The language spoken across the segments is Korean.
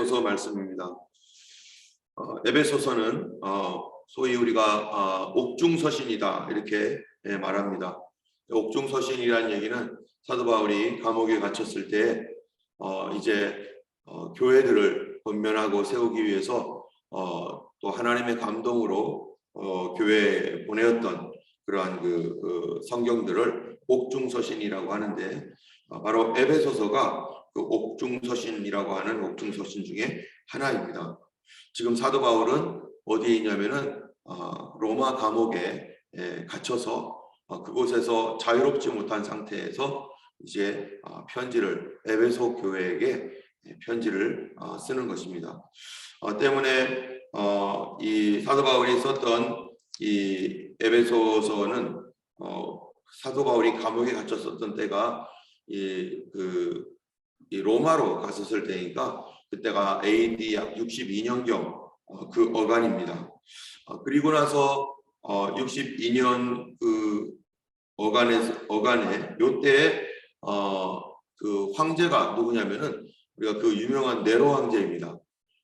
에베소서 말씀입니다. 에베소서는 소위 우리가 옥중서신이다 이렇게 말합니다. 옥중서신이라는 얘기는 사도 바울이 감옥에 갇혔을 때 이제 교회들을 권면하고 세우기 위해서 또 하나님의 감동으로 교회에 보내었던 그러한 그 성경들을 옥중서신이라고 하는데, 바로 에베소서가 그 옥중서신이라고 하는 옥중서신 중에 하나입니다. 지금 사도 바울은 어디에 있냐면은 로마 감옥에 갇혀서 그곳에서 자유롭지 못한 상태에서 이제 편지를 에베소 교회에게 편지를 쓰는 것입니다. 때문에 이 사도 바울이 썼던 이 에베소서는 사도 바울이 감옥에 갇혔었던 때가 이 로마로 갔었을 때니까 그때가 AD 약 62년경 그 어간입니다. 그리고 나서 62년 그 어간에 요때에 그 황제가 누구냐면은 우리가 그 유명한 네로 황제입니다.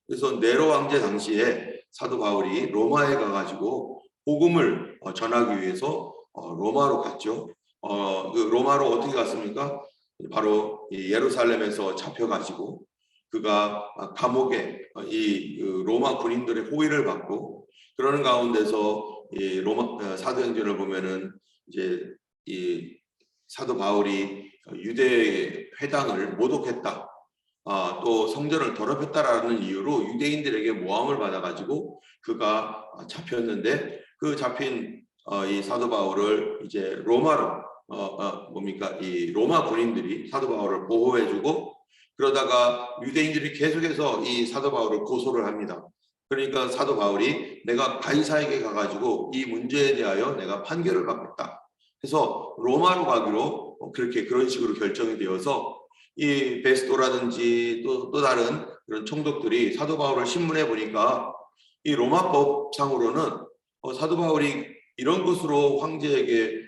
그래서 네로 황제 당시에 사도 바울이 로마에 가가지고 복음을 전하기 위해서 로마로 갔죠. 그 로마로 어떻게 갔습니까? 바로 이 예루살렘에서 잡혀가지고 그가 감옥에 이 로마 군인들의 호위를 받고, 그러는 가운데서 이 로마 사도행전을 보면은 이제 이 사도 바울이 유대 회당을 모독했다, 또 성전을 더럽혔다라는 이유로 유대인들에게 모함을 받아가지고 그가 잡혔는데, 그 잡힌 이 사도 바울을 이제 로마로 이 로마 군인들이 사도 바울을 보호해주고, 그러다가 유대인들이 계속해서 이 사도 바울을 고소를 합니다. 그러니까 사도 바울이 내가 가이사에게 가가지고 이 문제에 대하여 내가 판결을 받겠다 해서 로마로 가기로 그런 식으로 결정이 되어서 이 베스토라든지 또 다른 그런 총독들이 사도 바울을 신문해 보니까 이 로마법상으로는 사도 바울이 이런 것으로 황제에게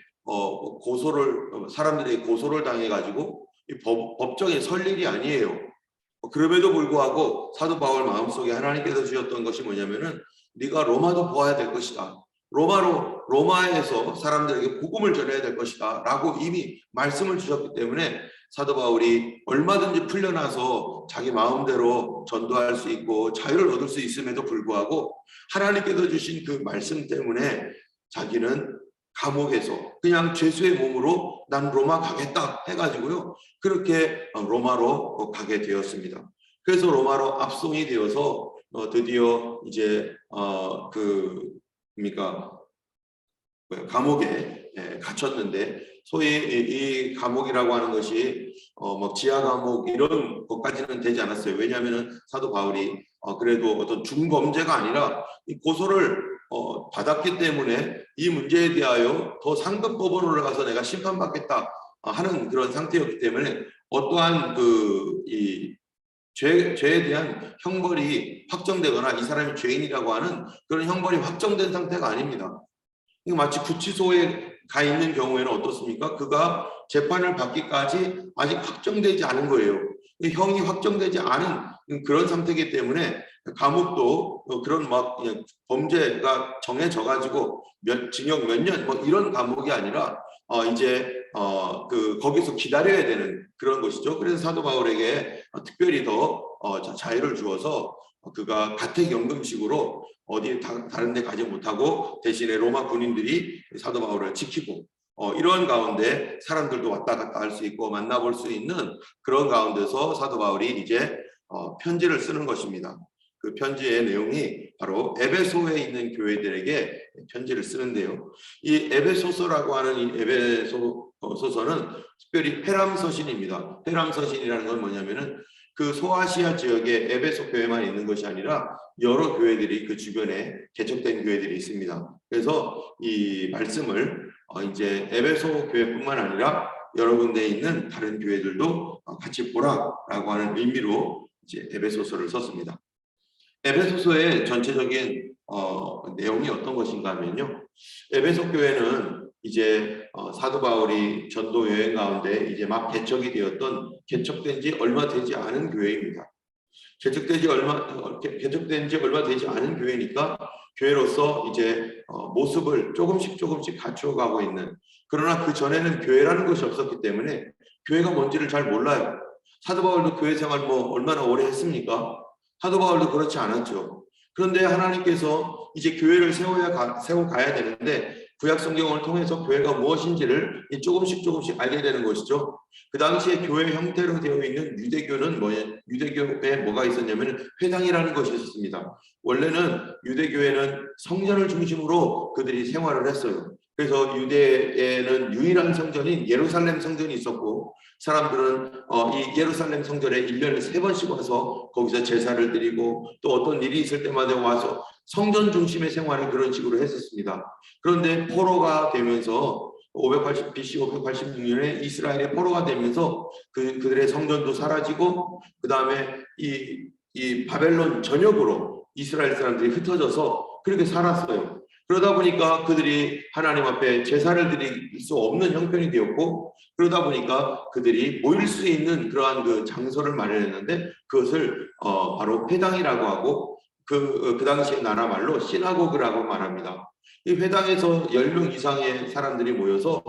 사람들에게 고소를 당해가지고 이 법정에 설 일이 아니에요. 그럼에도 불구하고 사도 바울 마음속에 하나님께서 주셨던 것이 뭐냐면은 네가 로마도 보아야 될 것이다, 로마에서 사람들에게 복음을 전해야 될 것이다 라고 이미 말씀을 주셨기 때문에 사도 바울이 얼마든지 풀려나서 자기 마음대로 전도할 수 있고 자유를 얻을 수 있음에도 불구하고 하나님께서 주신 그 말씀 때문에 자기는 감옥에서 그냥 죄수의 몸으로 난 로마 가겠다 해가지고요, 그렇게 로마로 가게 되었습니다. 그래서 로마로 압송이 되어서 드디어 이제 감옥에 갇혔는데, 소위 이 감옥이라고 하는 것이 뭐 지하 감옥 이런 것까지는 되지 않았어요. 왜냐하면은 사도 바울이 그래도 어떤 중범죄가 아니라 이 고소를 받았기 때문에 이 문제에 대하여 더 상급 법원으로 가서 내가 심판받겠다 하는 그런 상태였기 때문에 어떠한 이 죄에 대한 형벌이 확정되거나 이 사람이 죄인이라고 하는 그런 형벌이 확정된 상태가 아닙니다. 마치 구치소에 가 있는 경우에는 어떻습니까? 그가 재판을 받기까지 아직 확정되지 않은 거예요. 형이 확정되지 않은 그런 상태이기 때문에 감옥도 그런 범죄가 정해져 가지고 징역 몇 년 뭐 이런 감옥이 아니라 이제 거기서 기다려야 되는 그런 것이죠. 그래서 사도 바울에게 특별히 더 자유를 주어서 그가 가택연금식으로 어디 다른 데 가지 못하고 대신에 로마 군인들이 사도 바울을 지키고 이런 가운데 사람들도 왔다 갔다 할 수 있고 만나볼 수 있는 그런 가운데서 사도 바울이 이제 편지를 쓰는 것입니다. 그 편지의 내용이 바로 에베소에 있는 교회들에게 편지를 쓰는데요. 이 에베소서라고 하는 이 에베소서는 특별히 페람서신입니다. 페람서신이라는 건 뭐냐면은 그 소아시아 지역에 에베소 교회만 있는 것이 아니라 여러 교회들이 그 주변에 개척된 교회들이 있습니다. 그래서 이 말씀을 이제 에베소 교회뿐만 아니라 여러 군데에 있는 다른 교회들도 같이 보라라고 하는 의미로 이제 에베소서를 썼습니다. 에베소서의 전체적인 내용이 어떤 것인가 하면요, 에베소 교회는 이제 사도 바울이 전도 여행 가운데 이제 막 개척이 되었던, 개척된 지 얼마 되지 않은 교회입니다. 개척된 지 얼마 되지 않은 교회니까 교회로서 이제 모습을 조금씩 갖추어가고 있는, 그러나 그 전에는 교회라는 것이 없었기 때문에 교회가 뭔지를 잘 몰라요. 사도 바울도 교회 생활 뭐 얼마나 오래 했습니까? 사도 바울도 그렇지 않았죠. 그런데 하나님께서 이제 교회를 세워 가야 되는데 구약 성경을 통해서 교회가 무엇인지를 조금씩 알게 되는 것이죠. 그 당시에 교회 형태로 되어 있는 유대교는 유대교에 뭐가 있었냐면 회당이라는 것이 있었습니다. 원래는 유대교회는 성전을 중심으로 그들이 생활을 했어요. 그래서 유대에는 유일한 성전인 예루살렘 성전이 있었고, 사람들은 이 예루살렘 성전에 1년에 3번씩 와서 거기서 제사를 드리고 또 어떤 일이 있을 때마다 와서 성전 중심의 생활을 그런 식으로 했었습니다. 그런데 포로가 되면서 BC 586년에 이스라엘의 포로가 되면서 그들의 성전도 사라지고, 그 다음에 이 바벨론 전역으로 이스라엘 사람들이 흩어져서 그렇게 살았어요. 그러다 보니까 그들이 하나님 앞에 제사를 드릴 수 없는 형편이 되었고, 그러다 보니까 그들이 모일 수 있는 그러한 그 장소를 마련했는데 그것을 바로 회당이라고 하고, 그 당시의 나라 말로 시나고그라고 말합니다. 이 회당에서 10명 이상의 사람들이 모여서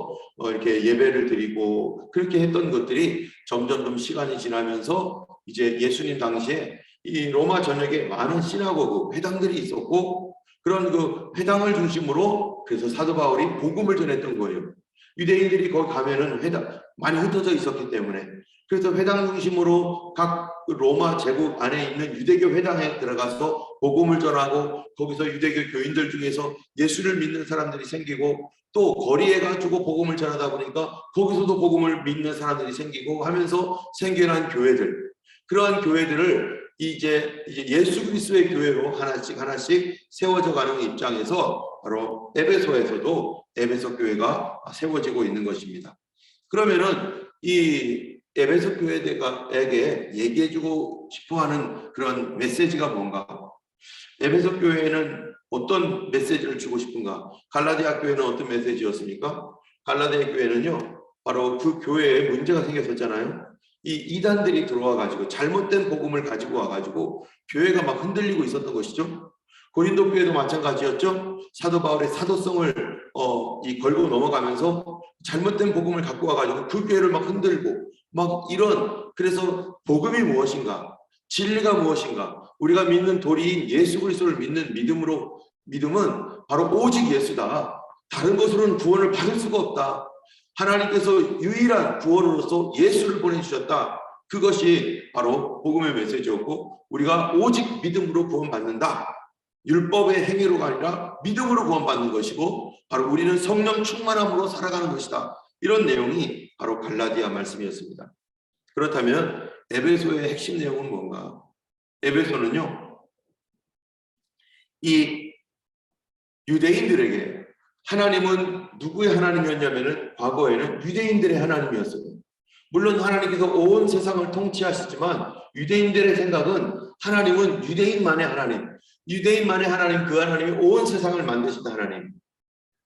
이렇게 예배를 드리고 그렇게 했던 것들이 점점 시간이 지나면서 이제 예수님 당시에 이 로마 전역에 많은 시나고그 회당들이 있었고, 그런 그 회당을 중심으로 그래서 사도 바울이 복음을 전했던 거예요. 유대인들이 거기 가면은 회당 많이 흩어져 있었기 때문에, 그래서 회당 중심으로 각 로마 제국 안에 있는 유대교 회당에 들어가서 복음을 전하고, 거기서 유대교 교인들 중에서 예수를 믿는 사람들이 생기고, 또 거리에 가지고 복음을 전하다 보니까 거기서도 복음을 믿는 사람들이 생기고 하면서 생겨난 교회들, 그러한 교회들을 이제 예수 그리스도의 교회로 하나씩 세워져 가는 입장에서 바로 에베소에서도 에베소 교회가 세워지고 있는 것입니다. 그러면은 이 에베소 교회에게 얘기해주고 싶어하는 그런 메시지가 뭔가? 에베소 교회는 어떤 메시지를 주고 싶은가? 갈라디아 교회는 어떤 메시지였습니까? 갈라디아 교회는요, 바로 그 교회에 문제가 생겼었잖아요. 이 이단들이 들어와 가지고 잘못된 복음을 가지고 와 가지고 교회가 막 흔들리고 있었던 것이죠. 고린도 교회도 마찬가지였죠. 사도 바울의 사도성을 걸고 넘어가면서 잘못된 복음을 갖고 와 가지고 그 교회를 막 흔들고 막 이런, 그래서 복음이 무엇인가? 진리가 무엇인가? 우리가 믿는 도리인 예수 그리스도를 믿는 믿음은 바로 오직 예수다. 다른 것으로는 구원을 받을 수가 없다. 하나님께서 유일한 구원으로서 예수를 보내주셨다. 그것이 바로 복음의 메시지였고, 우리가 오직 믿음으로 구원받는다. 율법의 행위로가 아니라 믿음으로 구원받는 것이고, 바로 우리는 성령 충만함으로 살아가는 것이다. 이런 내용이 바로 갈라디아 말씀이었습니다. 그렇다면 에베소의 핵심 내용은 뭔가? 에베소는요, 이 유대인들에게 하나님은 누구의 하나님이었냐면은 과거에는 유대인들의 하나님이었어요. 물론 하나님께서 온 세상을 통치하시지만 유대인들의 생각은 하나님은 유대인만의 하나님, 유대인만의 하나님, 그 하나님이 온 세상을 만드신 하나님.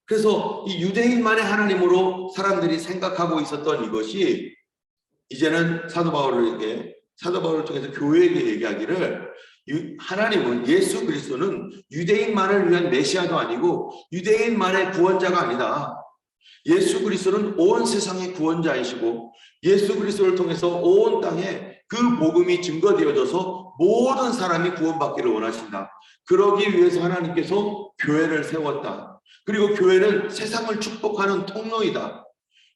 그래서 이 유대인만의 하나님으로 사람들이 생각하고 있었던 이것이 이제는 사도 바울을 통해서 교회에게 얘기하기를, 하나님은 예수 그리스도는 유대인만을 위한 메시아도 아니고 유대인만의 구원자가 아니다. 예수 그리스도는 온 세상의 구원자이시고 예수 그리스도를 통해서 온 땅에 그 복음이 증거되어져서 모든 사람이 구원받기를 원하신다. 그러기 위해서 하나님께서 교회를 세웠다. 그리고 교회는 세상을 축복하는 통로이다.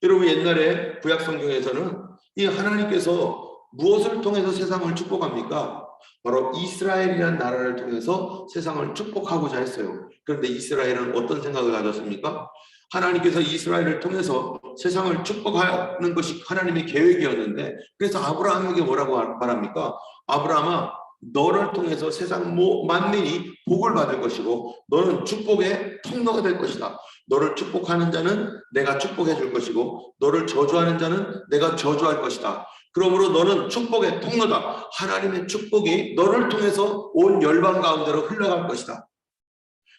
여러분, 옛날에 구약 성경에서는 이 하나님께서 무엇을 통해서 세상을 축복합니까? 바로 이스라엘이라는 나라를 통해서 세상을 축복하고자 했어요. 그런데 이스라엘은 어떤 생각을 가졌습니까? 하나님께서 이스라엘을 통해서 세상을 축복하는 것이 하나님의 계획이었는데, 그래서 아브라함에게 뭐라고 말합니까? 아브라함아, 너를 통해서 세상 만민이 복을 받을 것이고 너는 축복의 통로가 될 것이다. 너를 축복하는 자는 내가 축복해 줄 것이고 너를 저주하는 자는 내가 저주할 것이다. 그러므로 너는 축복의 통로다. 하나님의 축복이 너를 통해서 온 열방 가운데로 흘러갈 것이다.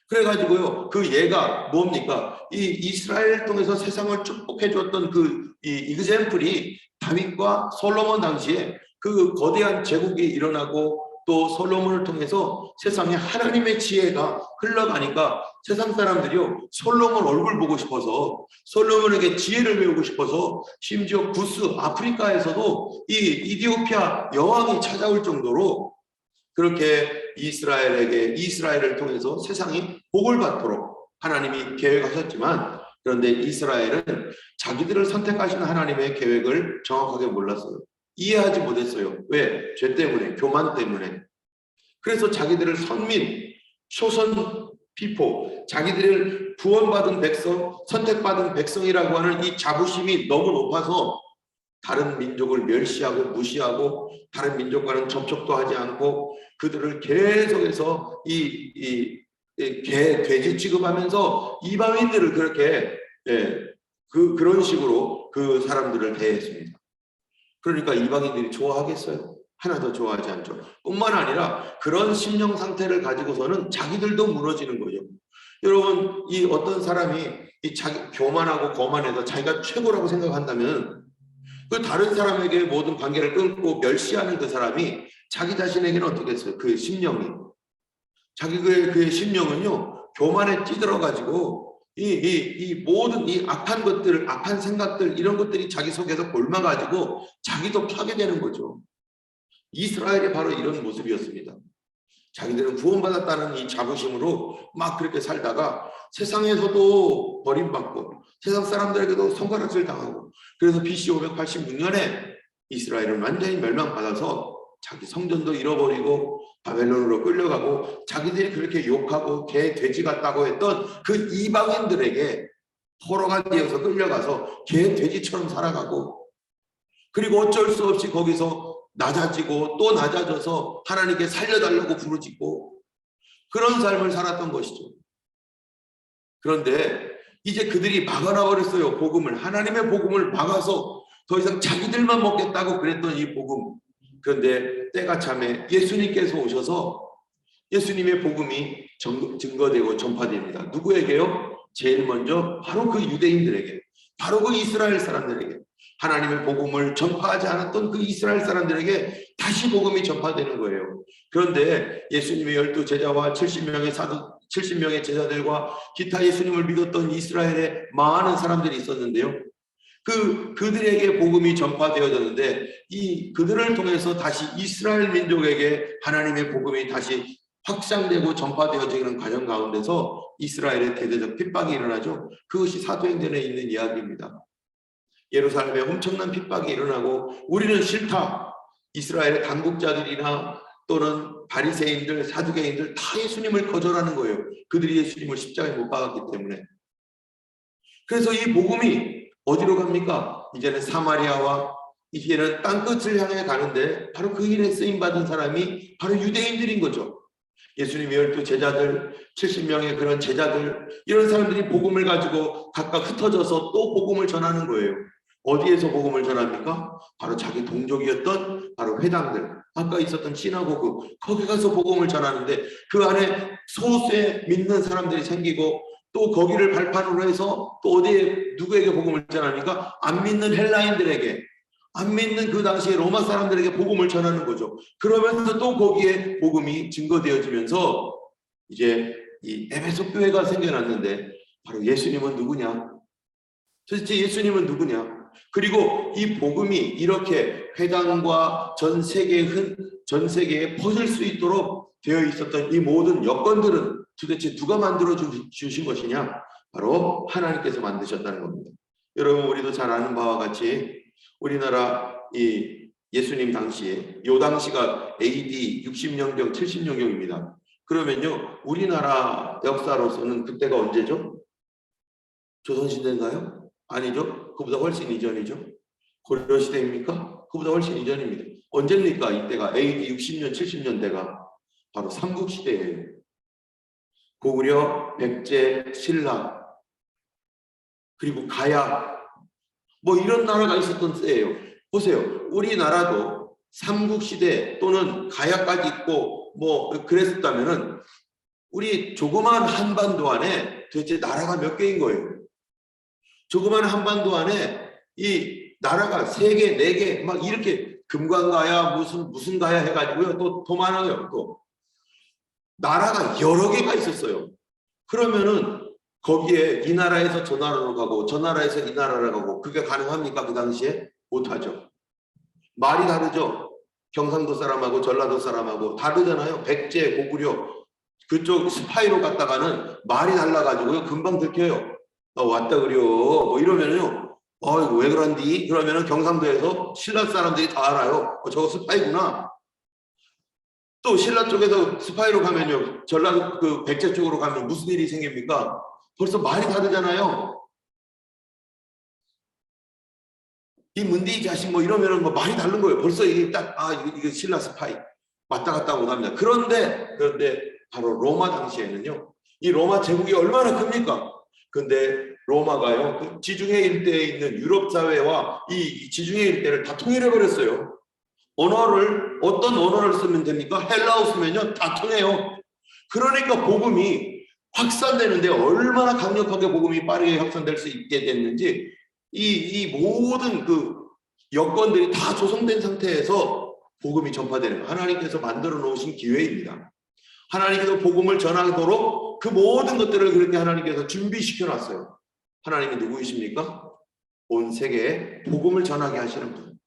그래가지고요, 그 예가 뭡니까? 이 이스라엘을 통해서 세상을 축복해 줬던 그 이그젬플이 다윗과 솔로몬 당시에 그 거대한 제국이 일어나고 또 솔로몬을 통해서 세상에 하나님의 지혜가 흘러가니까 세상 사람들이요 솔로몬 얼굴 보고 싶어서 솔로몬에게 지혜를 배우고 싶어서 심지어 구스 아프리카에서도 이 이디오피아 여왕이 찾아올 정도로 그렇게 이스라엘을 통해서 세상이 복을 받도록 하나님이 계획하셨지만 그런데 이스라엘은 자기들을 선택하신 하나님의 계획을 정확하게 몰랐어요. 이해하지 못했어요. 왜? 죄 때문에, 교만 때문에. 그래서 자기들을 선민, 초선 피포, 자기들을 구원받은 백성, 선택받은 백성이라고 하는 이 자부심이 너무 높아서 다른 민족을 멸시하고 무시하고 다른 민족과는 접촉도 하지 않고 그들을 계속해서 돼지 취급하면서 이방인들을 그렇게 그런 식으로 그 사람들을 대했습니다. 그러니까 이방인들이 좋아하겠어요? 하나도 좋아하지 않죠. 뿐만 아니라 그런 심령 상태를 가지고서는 자기들도 무너지는 거죠. 여러분, 이 어떤 사람이 자기 교만하고 거만해서 자기가 최고라고 생각한다면 그 다른 사람에게 모든 관계를 끊고 멸시하는 그 사람이 자기 자신에게는 어떻게 했어요? 그 심령이 그의 심령은요 교만에 찌들어 가지고 이 모든 이 악한 것들, 악한 생각들 이런 것들이 자기 속에서 골마 가지고 자기도 파괴되는 거죠. 이스라엘이 바로 이런 모습이었습니다. 자기들은 구원받았다는 이 자부심으로 막 그렇게 살다가 세상에서도 버림받고 세상 사람들에게도 손가락질 당하고 그래서 BC 586년에 이스라엘은 완전히 멸망받아서 자기 성전도 잃어버리고 바벨론으로 끌려가고 자기들이 그렇게 욕하고 개 돼지 같다고 했던 그 이방인들에게 포로가 되어서 끌려가서 개 돼지처럼 살아가고 그리고 어쩔 수 없이 거기서 낮아지고 또 낮아져서 하나님께 살려달라고 부르짖고 그런 삶을 살았던 것이죠. 그런데 이제 그들이 막아놔 버렸어요. 복음을, 하나님의 복음을 막아서 더 이상 자기들만 먹겠다고 그랬던 이 복음. 그런데 때가 참에 예수님께서 오셔서 예수님의 복음이 증거되고 전파됩니다. 누구에게요? 제일 먼저 바로 그 유대인들에게, 바로 그 이스라엘 사람들에게, 하나님의 복음을 전파하지 않았던 그 이스라엘 사람들에게 다시 복음이 전파되는 거예요. 그런데 예수님의 12 제자와 70명의 제자들과 기타 예수님을 믿었던 이스라엘에 많은 사람들이 있었는데요. 그들에게 복음이 전파되어졌는데 그들을 통해서 다시 이스라엘 민족에게 하나님의 복음이 다시 확장되고 전파되어지는 과정 가운데서 이스라엘의 대대적 핍박이 일어나죠. 그것이 사도행전에 있는 이야기입니다. 예루살렘에 엄청난 핍박이 일어나고 우리는 싫다. 이스라엘의 당국자들이나 또는 바리새인들, 사두개인들 다 예수님을 거절하는 거예요. 그들이 예수님을 십자가에 못 박았기 때문에. 그래서 이 복음이 어디로 갑니까? 이제는 사마리아와 이제는 땅끝을 향해 가는데 바로 그 일에 쓰임받은 사람이 바로 유대인들인 거죠. 예수님의 12 제자들, 70명의 그런 제자들, 이런 사람들이 복음을 가지고 각각 흩어져서 또 복음을 전하는 거예요. 어디에서 복음을 전합니까? 바로 자기 동족이었던 바로 회당들, 아까 있었던 시나고그, 거기 가서 복음을 전하는데 그 안에 소수의 믿는 사람들이 생기고 또 거기를 발판으로 해서 또 어디에 누구에게 복음을 전합니까? 안 믿는 헬라인들에게, 안 믿는 그 당시에 로마 사람들에게 복음을 전하는 거죠. 그러면서 또 거기에 복음이 증거되어지면서 이제 이 에베소 교회가 생겨났는데 바로 예수님은 누구냐? 도대체 예수님은 누구냐? 그리고 이 복음이 이렇게 회당과 전 세계에 퍼질 수 있도록 되어 있었던 이 모든 여건들은 도대체 누가 만들어 주신 것이냐? 바로 하나님께서 만드셨다는 겁니다. 여러분, 우리도 잘 아는 바와 같이 우리나라 이 예수님 당시에, 요 당시가 AD 60년경 70년경입니다. 그러면요 우리나라 역사로서는 그때가 언제죠? 조선시대인가요? 아니죠. 그보다 훨씬 이전이죠. 고려시대입니까? 그보다 훨씬 이전입니다. 언제입니까? 이때가 AD 60년 70년대가 바로 삼국시대예요. 고구려, 백제, 신라, 그리고 가야, 뭐 이런 나라가 있었던 때예요. 보세요. 우리나라도 삼국시대 또는 가야까지 있고 뭐 그랬었다면은 우리 조그만 한반도 안에 도대체 나라가 몇 개인 거예요. 조그만 한반도 안에 이 나라가 3개, 4개 막 이렇게 금관가야 무슨 가야 해가지고요. 또 많아요. 또 나라가 여러 개가 있었어요. 그러면은 거기에 이 나라에서 저 나라로 가고 저 나라에서 이 나라로 가고 그게 가능합니까? 그 당시에 못하죠. 말이 다르죠. 경상도 사람하고 전라도 사람하고 다르잖아요. 백제, 고구려 그쪽 스파이로 갔다가는 말이 달라가지고요. 금방 들켜요. 왔다 그려. 뭐 이러면은요. 이거 왜 그런디? 그러면은 경상도에서 신라 사람들이 다 알아요. 저거 스파이구나. 또 신라 쪽에서 스파이로 가면요. 전라도 그 백제 쪽으로 가면 무슨 일이 생깁니까? 벌써 말이 다르잖아요. 이 문디 자식 뭐 이러면은 뭐 말이 다른 거예요. 벌써 이게 딱 이게 신라 스파이 왔다 갔다 못합니다. 그런데 바로 로마 당시에는요. 이 로마 제국이 얼마나 큽니까? 근데 로마가요. 그 지중해 일대에 있는 유럽 사회와 이 지중해 일대를 다 통일해 버렸어요. 어떤 언어를 쓰면 됩니까? 헬라어 쓰면요 다 통해요. 그러니까 복음이 확산되는데 얼마나 강력하게 복음이 빠르게 확산될 수 있게 됐는지 이 모든 그 여건들이 다 조성된 상태에서 복음이 전파되는 하나님께서 만들어 놓으신 기회입니다. 하나님께서 복음을 전하도록 그 모든 것들을 그렇게 하나님께서 준비시켜 놨어요. 하나님이 누구이십니까? 온 세계에 복음을 전하게 하시는 분.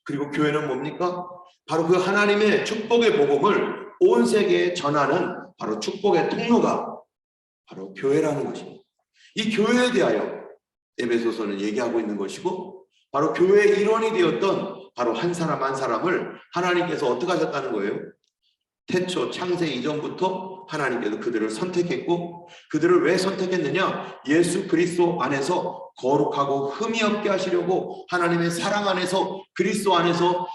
그리고 교회는 뭡니까? 바로 그 하나님의 축복의 복음을 온 세계에 전하는 바로 축복의 통로가 바로 교회라는 것입니다. 이 교회에 대하여 에베소서는 얘기하고 있는 것이고 바로 교회의 일원이 되었던 바로 한 사람 한 사람을 하나님께서 어떻게 하셨다는 거예요? 태초 창세 이전부터 하나님께서 그들을 선택했고 그들을 왜 선택했느냐? 예수 그리스도 안에서 거룩하고 흠이 없게 하시려고 하나님의 사랑 안에서 그리스도 안에서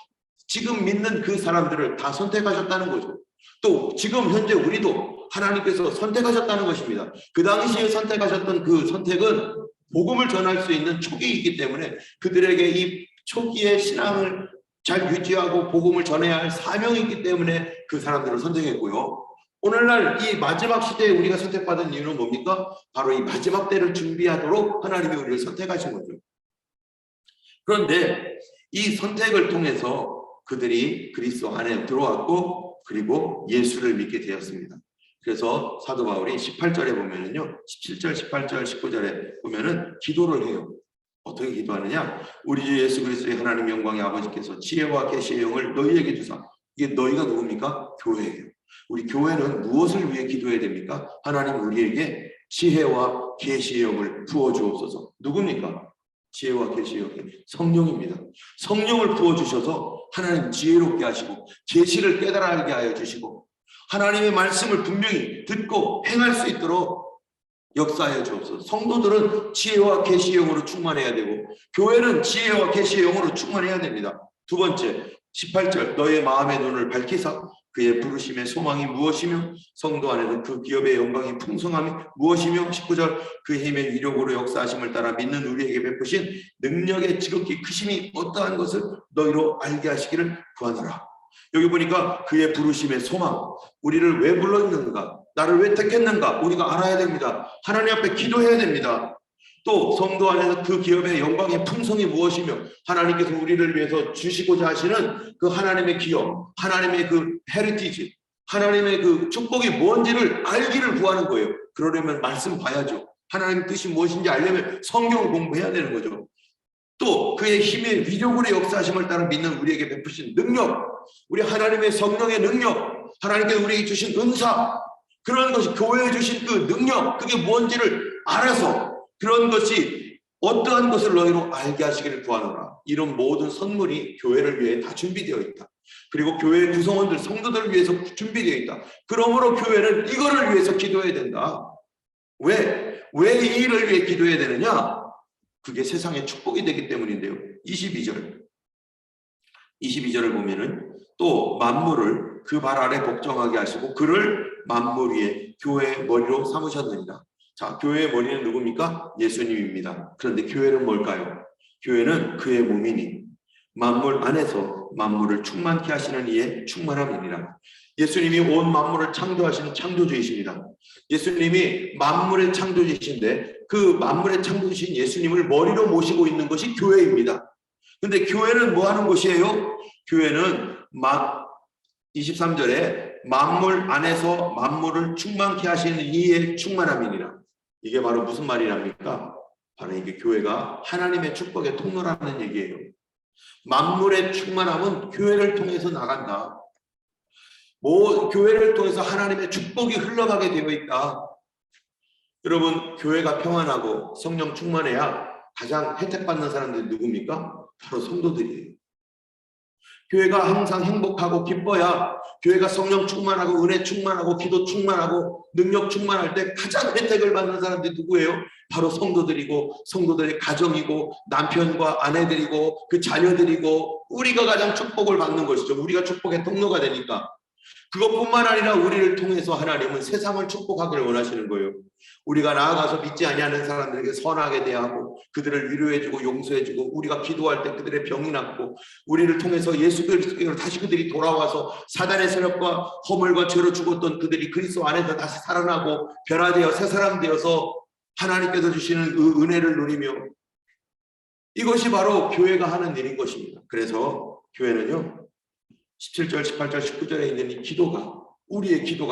지금 믿는 그 사람들을 다 선택하셨다는 거죠. 또 지금 현재 우리도 하나님께서 선택하셨다는 것입니다. 그 당시에 선택하셨던 그 선택은 복음을 전할 수 있는 촉이 있기 때문에 그들에게 이 초기의 신앙을 잘 유지하고 복음을 전해야 할 사명이 있기 때문에 그 사람들을 선택했고요. 오늘날 이 마지막 시대에 우리가 선택받은 이유는 뭡니까? 바로 이 마지막 때를 준비하도록 하나님이 우리를 선택하신 거죠. 그런데 이 선택을 통해서 그들이 그리스도 안에 들어왔고 그리고 예수를 믿게 되었습니다. 그래서 사도 바울이 18절에 보면은요, 17절, 18절, 19절에 보면은 기도를 해요. 어떻게 기도하느냐? 우리 주 예수 그리스도의 하나님 영광의 아버지께서 지혜와 계시의 영을 너희에게 주사. 이게 너희가 누굽니까? 교회예요. 우리 교회는 무엇을 위해 기도해야 됩니까? 하나님 우리에게 지혜와 계시의 영을 부어 주옵소서. 누굽니까? 지혜와 계시의 영이 성령입니다. 성령을 부어 주셔서 하나님 지혜롭게 하시고 계시를 깨달아 알게 하여 주시고 하나님의 말씀을 분명히 듣고 행할 수 있도록 역사하여 주옵소서. 성도들은 지혜와 계시의 영으로 충만해야 되고 교회는 지혜와 계시의 영으로 충만해야 됩니다. 두 번째 18절 너의 마음의 눈을 밝히사 그의 부르심의 소망이 무엇이며 성도 안에서 그 기업의 영광이 풍성함이 무엇이며 19절 그 힘의 위력으로 역사하심을 따라 믿는 우리에게 베푸신 능력의 지극히 크심이 어떠한 것을 너희로 알게 하시기를 구하노라. 여기 보니까 그의 부르심의 소망, 우리를 왜 불렀는가, 나를 왜 택했는가 우리가 알아야 됩니다. 하나님 앞에 기도해야 됩니다. 또 성도 안에서 그 기업의 영광의 풍성이 무엇이며 하나님께서 우리를 위해서 주시고자 하시는 그 하나님의 기업, 하나님의 그 헤리티지, 하나님의 그 축복이 뭔지를 알기를 구하는 거예요. 그러려면 말씀 봐야죠. 하나님의 뜻이 무엇인지 알려면 성경을 공부해야 되는 거죠. 또 그의 힘의 위력으로 역사하심을 따라 믿는 우리에게 베푸신 능력, 우리 하나님의 성령의 능력, 하나님께서 우리에게 주신 은사, 그런 것이 교회에 주신 그 능력, 그게 뭔지를 알아서 그런 것이 어떠한 것을 너희로 알게 하시기를 구하노라. 이런 모든 선물이 교회를 위해 다 준비되어 있다. 그리고 교회 구성원들, 성도들을 위해서 준비되어 있다. 그러므로 교회는 이거를 위해서 기도해야 된다. 왜 이 일을 위해 기도해야 되느냐? 그게 세상의 축복이 되기 때문인데요. 22절을 보면은 또 만물을 그 발 아래 복종하게 하시고 그를 만물 위에 교회의 머리로 삼으셨느니라. 자, 교회의 머리는 누굽니까? 예수님입니다. 그런데 교회는 뭘까요? 교회는 그의 몸이니 만물 안에서 만물을 충만케 하시는 이의 충만함이니라. 예수님이 온 만물을 창조하시는 창조주이십니다. 예수님이 만물의 창조주이신데 그 만물의 창조주신 예수님을 머리로 모시고 있는 것이 교회입니다. 근데 교회는 뭐 하는 곳이에요? 교회는 23절에 만물 안에서 만물을 충만케 하시는 이의 충만함이니라. 이게 바로 무슨 말이랍니까? 바로 이게 교회가 하나님의 축복의 통로라는 얘기예요. 만물의 충만함은 교회를 통해서 나간다. 교회를 통해서 하나님의 축복이 흘러가게 되어 있다. 여러분, 교회가 평안하고 성령 충만해야 가장 혜택받는 사람들이 누굽니까? 바로 성도들이에요. 교회가 항상 행복하고 기뻐야, 교회가 성령 충만하고 은혜 충만하고 기도 충만하고 능력 충만할 때 가장 혜택을 받는 사람들이 누구예요? 바로 성도들이고 성도들의 가정이고 남편과 아내들이고 그 자녀들이고, 우리가 가장 축복을 받는 것이죠. 우리가 축복의 통로가 되니까. 그것뿐만 아니라 우리를 통해서 하나님은 세상을 축복하기를 원하시는 거예요. 우리가 나아가서 믿지 아니하는 사람들에게 선하게 대하고 그들을 위로해주고 용서해주고, 우리가 기도할 때 그들의 병이 낫고, 우리를 통해서 예수 그리스도로 다시 그들이 돌아와서 사단의 세력과 허물과 죄로 죽었던 그들이 그리스도 안에서 다시 살아나고 변화되어 새 사람 되어서 하나님께서 주시는 그 은혜를 누리며, 이것이 바로 교회가 하는 일인 것입니다. 그래서 교회는요, 17절, 18절, 19절에 있는 이 기도가, 우리의 기도가